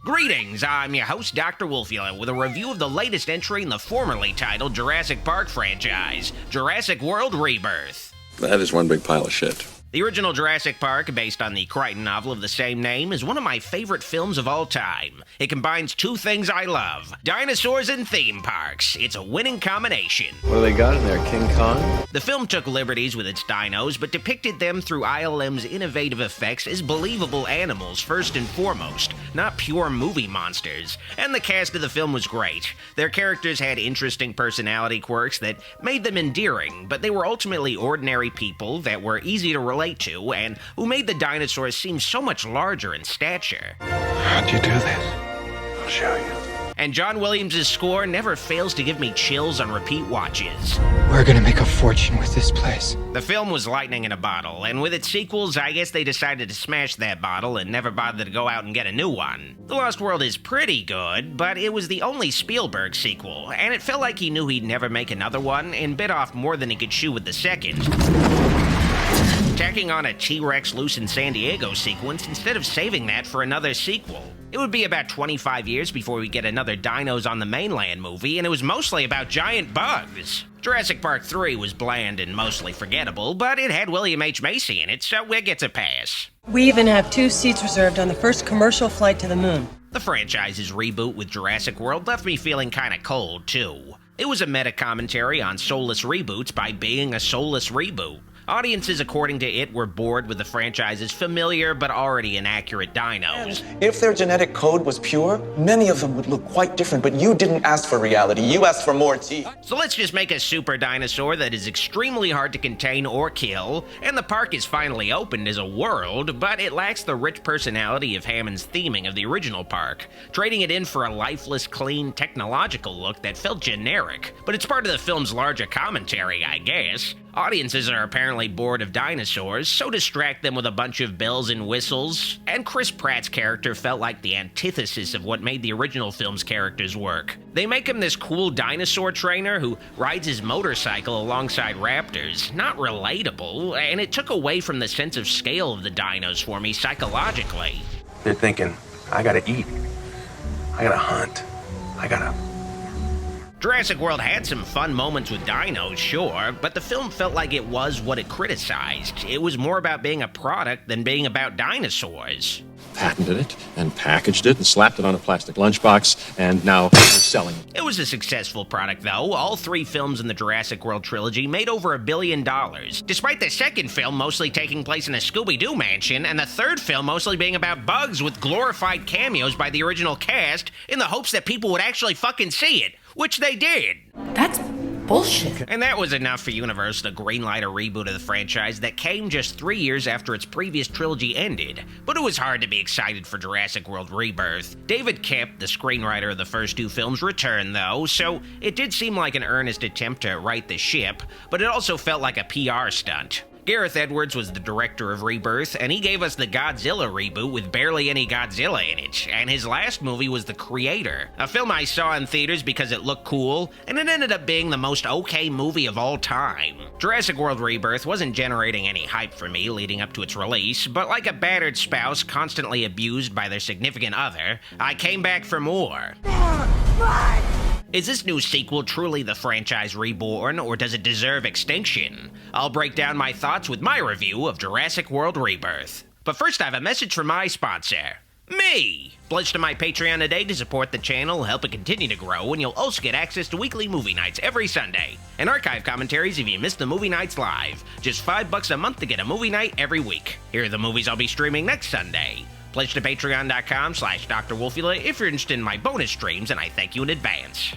Greetings, I'm your host, Dr. Wolfula, with a review of the latest entry in the formerly titled Jurassic Park franchise, Jurassic World Rebirth. That is one big pile of shit. The original Jurassic Park, based on the Crichton novel of the same name, is one of my favorite films of all time. It combines two things I love, dinosaurs and theme parks. It's a winning combination. What do they got in there, King Kong? The film took liberties with its dinos, but depicted them through ILM's innovative effects as believable animals first and foremost, not pure movie monsters. And the cast of the film was great. Their characters had interesting personality quirks that made them endearing, but they were ultimately ordinary people that were easy to relate to, and who made the dinosaurs seem so much larger in stature. How'd you do this? I'll show you. And John Williams' score never fails to give me chills on repeat watches. We're gonna make a fortune with this place. The film was lightning in a bottle, and with its sequels, I guess they decided to smash that bottle and never bothered to go out and get a new one. The Lost World is pretty good, but it was the only Spielberg sequel, and it felt like he knew he'd never make another one and bit off more than he could chew with the second. Tacking on a T-Rex loose in San Diego sequence instead of saving that for another sequel. It would be about 25 years before we get another Dinos on the Mainland movie, and it was mostly about giant bugs. Jurassic Park 3 was bland and mostly forgettable, but it had William H. Macy in it, so it gets a pass. We even have 2 seats reserved on the first commercial flight to the moon. The franchise's reboot with Jurassic World left me feeling kinda cold, too. It was a meta-commentary on soulless reboots by being a soulless reboot. Audiences, according to it, were bored with the franchise's familiar but already inaccurate dinos. If their genetic code was pure, many of them would look quite different, but you didn't ask for reality. You asked for more teeth. So let's just make a super dinosaur that is extremely hard to contain or kill, and the park is finally opened as a world, but it lacks the rich personality of Hammond's theming of the original park, trading it in for a lifeless, clean, technological look that felt generic. But it's part of the film's larger commentary, I guess. Audiences are apparently bored of dinosaurs, so distract them with a bunch of bells and whistles, and Chris Pratt's character felt like the antithesis of what made the original film's characters work. They make him this cool dinosaur trainer who rides his motorcycle alongside raptors, not relatable, and it took away from the sense of scale of the dinos for me psychologically. They're thinking, I gotta eat, I gotta hunt, I gotta... Jurassic World had some fun moments with dinos, sure, but the film felt like it was what it criticized. It was more about being a product than being about dinosaurs. Patented it, and packaged it, and slapped it on a plastic lunchbox, and now they're selling it. It was a successful product, though. All 3 films in the Jurassic World trilogy made over $1 billion, despite the second film mostly taking place in a Scooby-Doo mansion, and the third film mostly being about bugs with glorified cameos by the original cast in the hopes that people would actually fucking see it, which they did. That's bullshit. And that was enough for Universal to greenlight a reboot of the franchise that came just 3 years after its previous trilogy ended. But it was hard to be excited for Jurassic World Rebirth. David Koepp, the screenwriter of the first 2 films, returned though, so it did seem like an earnest attempt to right the ship, but it also felt like a PR stunt. Gareth Edwards was the director of Rebirth, and he gave us the Godzilla reboot with barely any Godzilla in it, and his last movie was The Creator, a film I saw in theaters because it looked cool, and it ended up being the most okay movie of all time. Jurassic World Rebirth wasn't generating any hype for me leading up to its release, but like a battered spouse constantly abused by their significant other, I came back for more. Is this new sequel truly the franchise reborn, or does it deserve extinction? I'll break down my thoughts with my review of Jurassic World Rebirth. But first I have a message from my sponsor, me! Pledge to my Patreon today to support the channel, help it continue to grow, and you'll also get access to weekly movie nights every Sunday, and archive commentaries if you missed the movie nights live. Just $5 a month to get a movie night every week. Here are the movies I'll be streaming next Sunday. Pledge to patreon.com/Dr. Wolfula if you're interested in my bonus streams, and I thank you in advance.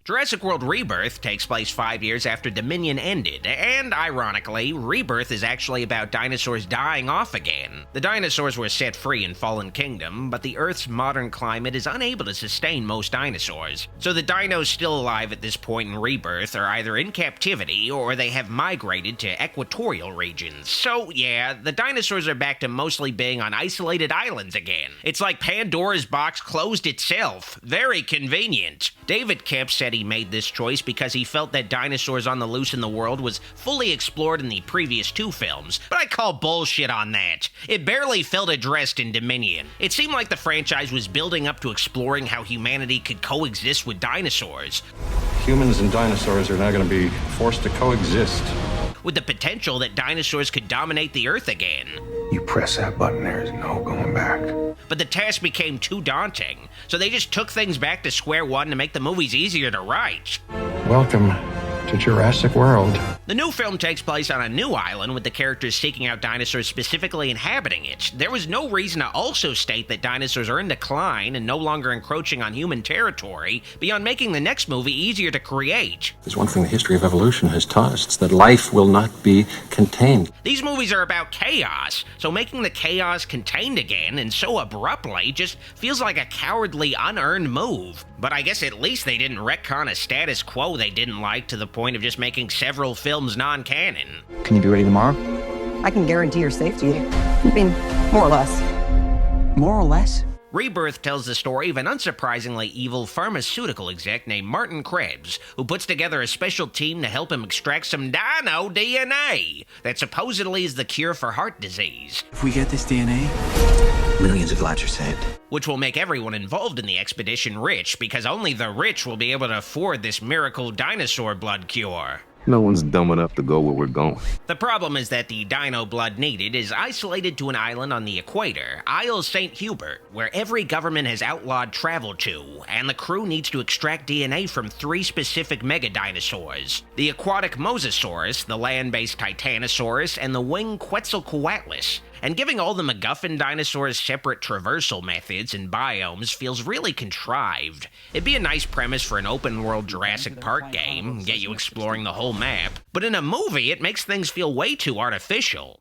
Jurassic World Rebirth takes place 5 years after Dominion ended, and ironically, Rebirth is actually about dinosaurs dying off again. The dinosaurs were set free in Fallen Kingdom, but the Earth's modern climate is unable to sustain most dinosaurs. So the dinos still alive at this point in Rebirth are either in captivity or they have migrated to equatorial regions. So yeah, the dinosaurs are back to mostly being on isolated islands again. It's like Pandora's box closed itself. Very convenient. David Koepp said he he made this choice because he felt that dinosaurs on the loose in the world was fully explored in the previous 2 films, but I call bullshit on that. It barely felt addressed in Dominion. It seemed like the franchise was building up to exploring how humanity could coexist with dinosaurs. Humans and dinosaurs are now going to be forced to coexist. With the potential that dinosaurs could dominate the Earth again. You press that button, there's no going back. But the task became too daunting, so they just took things back to square one to make the movies easier to write. Welcome to Jurassic World. The new film takes place on a new island with the characters seeking out dinosaurs specifically inhabiting it. There was no reason to also state that dinosaurs are in decline and no longer encroaching on human territory beyond making the next movie easier to create. There's one thing the history of evolution has taught us. It's that life will not be contained. These movies are about chaos, so making the chaos contained again and so abruptly just feels like a cowardly, unearned move. But I guess at least they didn't retcon a status quo they didn't like to the point of just making several films non-canon. Can you be ready tomorrow? I can guarantee your safety. I mean, more or less. More or less? Rebirth tells the story of an unsurprisingly evil pharmaceutical exec named Martin Krebs, who puts together a special team to help him extract some dino DNA that supposedly is the cure for heart disease. If we get this DNA, millions of lives are saved. Which will make everyone involved in the expedition rich, because only the rich will be able to afford this miracle dinosaur blood cure. No one's dumb enough to go where we're going. The problem is that the dino blood needed is isolated to an island on the equator, Isle St. Hubert, where every government has outlawed travel to, and the crew needs to extract DNA from 3 specific megadinosaurs: the aquatic Mosasaurus, the land-based Titanosaurus, and the winged Quetzalcoatlus. And giving all the MacGuffin dinosaurs separate traversal methods and biomes feels really contrived. It'd be a nice premise for an open-world Jurassic Park game, get you exploring the whole map, but in a movie it makes things feel way too artificial.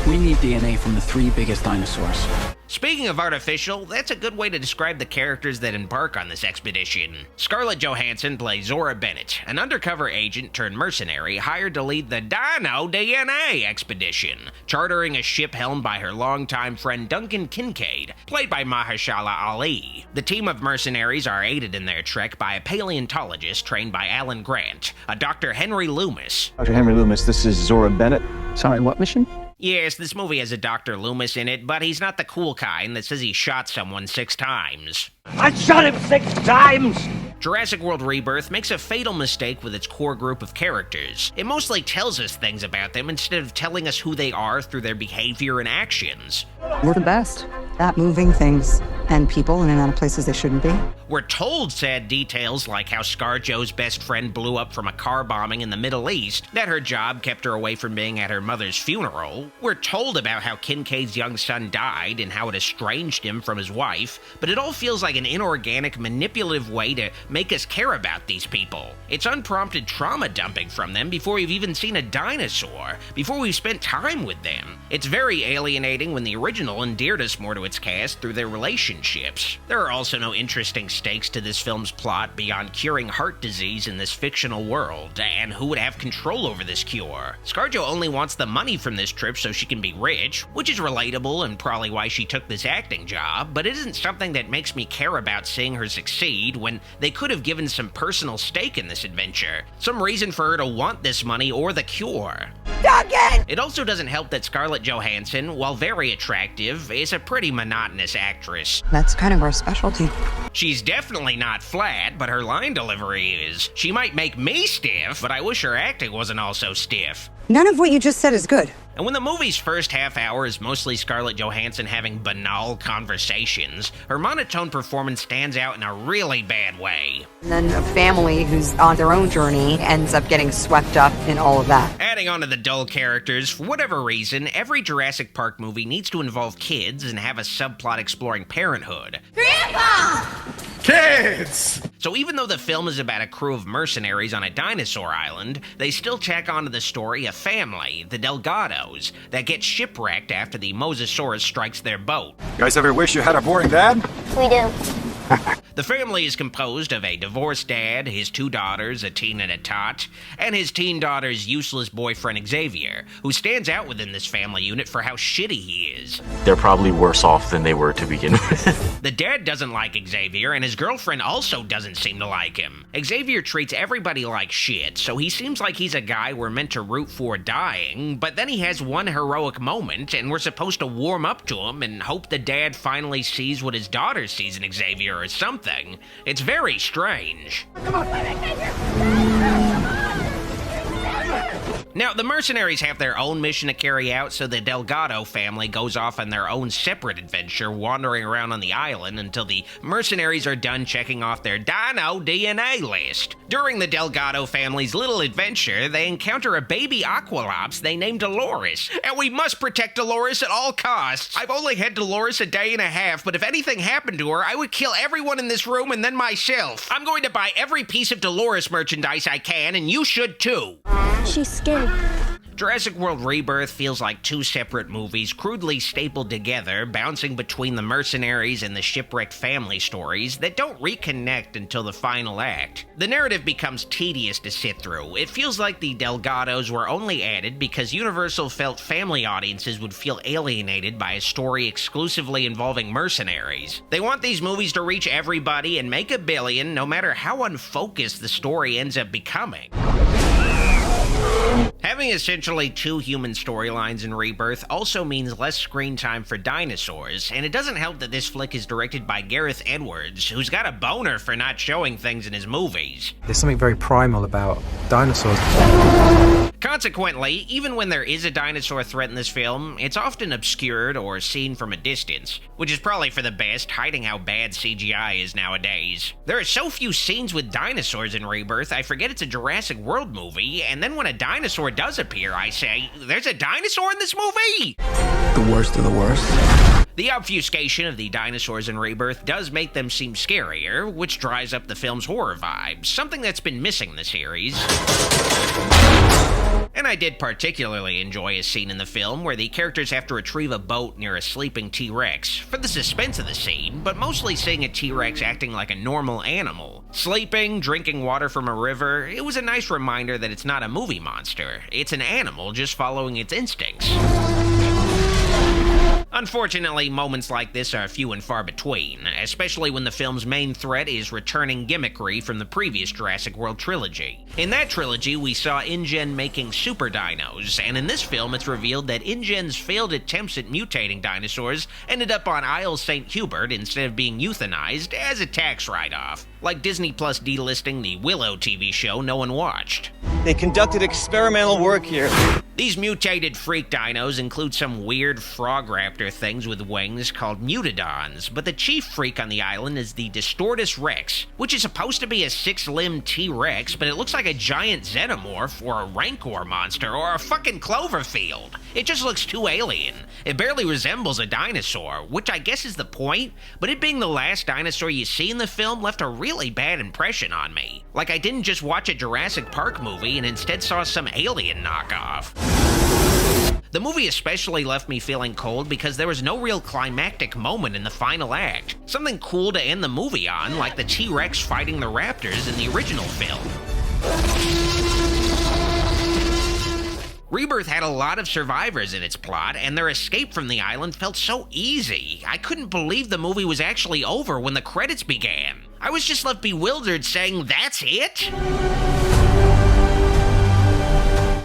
We need DNA from the 3 biggest dinosaurs. Speaking of artificial, that's a good way to describe the characters that embark on this expedition. Scarlett Johansson plays Zora Bennett, an undercover agent turned mercenary hired to lead the Dino DNA expedition, chartering a ship helmed by her longtime friend Duncan Kincaid, played by Mahershala Ali. The team of mercenaries are aided in their trek by a paleontologist trained by Alan Grant, a Dr. Henry Loomis. Dr. Henry Loomis, this is Zora Bennett. Sorry, what mission? Yes, this movie has a Dr. Loomis in it, but he's not the cool kind that says he shot someone 6 times. I shot him 6 times! Jurassic World Rebirth makes a fatal mistake with its core group of characters. It mostly tells us things about them instead of telling us who they are through their behavior and actions. We're the best at moving things and people in and out of places they shouldn't be. We're told sad details like how ScarJo's best friend blew up from a car bombing in the Middle East, that her job kept her away from being at her mother's funeral. We're told about how Kincaid's young son died and how it estranged him from his wife, but it all feels like an inorganic, manipulative way to make us care about these people. It's unprompted trauma dumping from them before we've even seen a dinosaur, before we've spent time with them. It's very alienating when the original endeared us more to its cast through their relationships. There are also no interesting stakes to this film's plot beyond curing heart disease in this fictional world, and who would have control over this cure. ScarJo only wants the money from this trip so she can be rich, which is relatable and probably why she took this acting job, but it isn't something that makes me care about seeing her succeed when they could have given some personal stake in this adventure, some reason for her to want this money or the cure. Duncan! It also doesn't help that Scarlett Johansson, while very attractive, is a pretty monotonous actress. That's kind of our specialty. She's definitely not flat, but her line delivery is. She might make me stiff, but I wish her acting wasn't all so stiff. None of what you just said is good. And when the movie's first half hour is mostly Scarlett Johansson having banal conversations, her monotone performance stands out in a really bad way. And then a family who's on their own journey ends up getting swept up in all of that. Adding on to the dull characters, for whatever reason, every Jurassic Park movie needs to involve kids and have a subplot exploring parenthood. Grandpa! Kids! So even though the film is about a crew of mercenaries on a dinosaur island, they still tack onto the story a family, the Delgados, that get shipwrecked after the Mosasaurus strikes their boat. You guys ever wish you had a boring dad? We do. The family is composed of a divorced dad, his 2 daughters, a teen and a tot, and his teen daughter's useless boyfriend Xavier, who stands out within this family unit for how shitty he is. They're probably worse off than they were to begin with. The dad doesn't like Xavier, and his girlfriend also doesn't seem to like him. Xavier treats everybody like shit, so he seems like he's a guy we're meant to root for dying, but then he has one heroic moment, and we're supposed to warm up to him and hope the dad finally sees what his daughter sees in Xavier or something. It's very strange. Come on. Now, the mercenaries have their own mission to carry out, so the Delgado family goes off on their own separate adventure, wandering around on the island until the mercenaries are done checking off their dino DNA list. During the Delgado family's little adventure, they encounter a baby aqualops they named Dolores, and we must protect Dolores at all costs. I've only had Dolores a day and a half, but if anything happened to her, I would kill everyone in this room and then myself. I'm going to buy every piece of Dolores merchandise I can, and you should too. She's scared. Jurassic World Rebirth feels like 2 separate movies crudely stapled together, bouncing between the mercenaries and the shipwrecked family stories that don't reconnect until the final act. The narrative becomes tedious to sit through. It feels like the Delgados were only added because Universal felt family audiences would feel alienated by a story exclusively involving mercenaries. They want these movies to reach everybody and make $1 billion, no matter how unfocused the story ends up becoming. Having essentially 2 human storylines in Rebirth also means less screen time for Dinosaurs, and it doesn't help that this flick is directed by Gareth Edwards, who's got a boner for not showing things in his movies. There's something very primal about dinosaurs. Consequently, even when there is a dinosaur threat in this film, it's often obscured or seen from a distance, which is probably for the best, hiding how bad CGI is nowadays. There are so few scenes with dinosaurs in Rebirth, I forget it's a Jurassic World movie, and then when a dinosaur does appear, I say, there's a dinosaur in this movie? The worst of the worst. The obfuscation of the dinosaurs in Rebirth does make them seem scarier, which dries up the film's horror vibes, something that's been missing in the series. And I did particularly enjoy a scene in the film where the characters have to retrieve a boat near a sleeping T-Rex, for the suspense of the scene, but mostly seeing a T-Rex acting like a normal animal. Sleeping, drinking water from a river, it was a nice reminder that it's not a movie monster, it's an animal just following its instincts. Unfortunately, moments like this are few and far between, especially when the film's main threat is returning gimmickry from the previous Jurassic World trilogy. In that trilogy, we saw InGen making super dinos, and in this film it's revealed that InGen's failed attempts at mutating dinosaurs ended up on Isle St. Hubert instead of being euthanized as a tax write-off, like Disney Plus delisting the Willow TV show no one watched. They conducted experimental work here. These mutated freak dinos include some weird frog raptor things with wings called mutodons, but the chief freak on the island is the Distortus Rex, which is supposed to be a 6-limbed T-Rex, but it looks like a giant xenomorph or a rancor monster or a fucking Cloverfield. It just looks too alien. It barely resembles a dinosaur, which I guess is the point, but it being the last dinosaur you see in the film left a really bad impression on me. Like I didn't just watch a Jurassic Park movie and instead saw some alien knockoff. The movie especially left me feeling cold because there was no real climactic moment in the final act. Something cool to end the movie on, like the T-Rex fighting the raptors in the original film. Rebirth had a lot of survivors in its plot, and their escape from the island felt so easy. I couldn't believe the movie was actually over when the credits began. I was just left bewildered saying, "That's it?"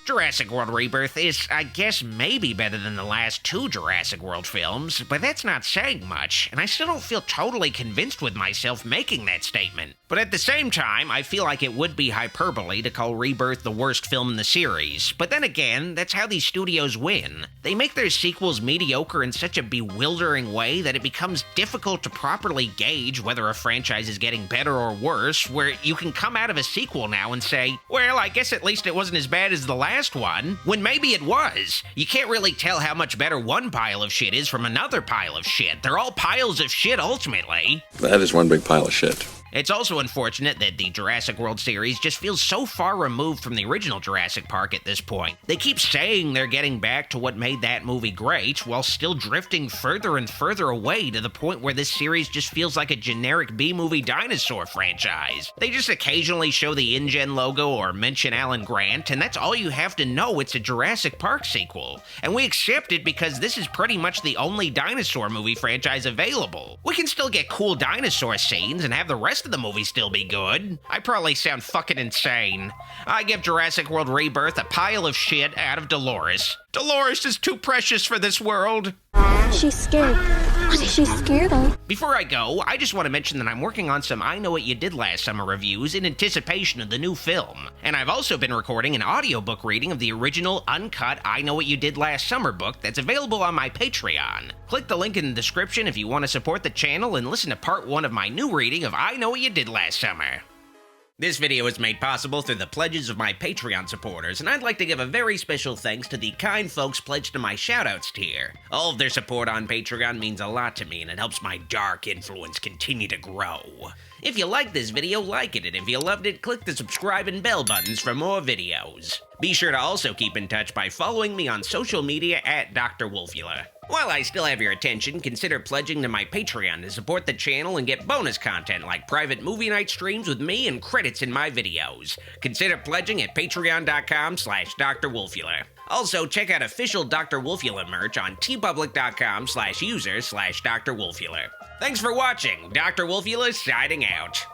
Jurassic World Rebirth is, I guess, maybe better than the last 2 Jurassic World films, but that's not saying much, and I still don't feel totally convinced with myself making that statement. But at the same time, I feel like it would be hyperbole to call Rebirth the worst film in the series. But then again, that's how these studios win. They make their sequels mediocre in such a bewildering way that it becomes difficult to properly gauge whether a franchise is getting better or worse, where you can come out of a sequel now and say, well, I guess at least it wasn't as bad as the last one, when maybe it was. You can't really tell how much better one pile of shit is from another pile of shit. They're all piles of shit ultimately. That is one big pile of shit. It's also unfortunate that the Jurassic World series just feels so far removed from the original Jurassic Park at this point. They keep saying they're getting back to what made that movie great, while still drifting further and further away to the point where this series just feels like a generic B-movie dinosaur franchise. They just occasionally show the InGen logo or mention Alan Grant, and that's all you have to know. It's a Jurassic Park sequel. And we accept it because this is pretty much the only dinosaur movie franchise available. We can still get cool dinosaur scenes and have the rest of the movie still be good. I probably sound fucking insane. I give Jurassic World Rebirth a pile of shit out of Dolores. Dolores is too precious for this world. She's scared. She's scared of. Before I go, I just want to mention that I'm working on some I Know What You Did Last Summer reviews in anticipation of the new film. And I've also been recording an audiobook reading of the original, uncut I Know What You Did Last Summer book that's available on my Patreon. Click the link in the description if you want to support the channel and listen to part 1 of my new reading of I Know What You Did Last Summer. This video is made possible through the pledges of my Patreon supporters, and I'd like to give a very special thanks to the kind folks pledged to my shoutouts tier. All of their support on Patreon means a lot to me, and it helps my dark influence continue to grow. If you liked this video, like it, and if you loved it, click the subscribe and bell buttons for more videos. Be sure to also keep in touch by following me on social media at Dr. Wolfula. While I still have your attention, consider pledging to my Patreon to support the channel and get bonus content like private movie night streams with me and credits in my videos. Consider pledging at patreon.com/Dr. Wolfula. Also, check out official Dr. Wolfula merch on tpublic.com/user/Dr. Wolfula. Thanks for watching. Dr. Wolfula signing out.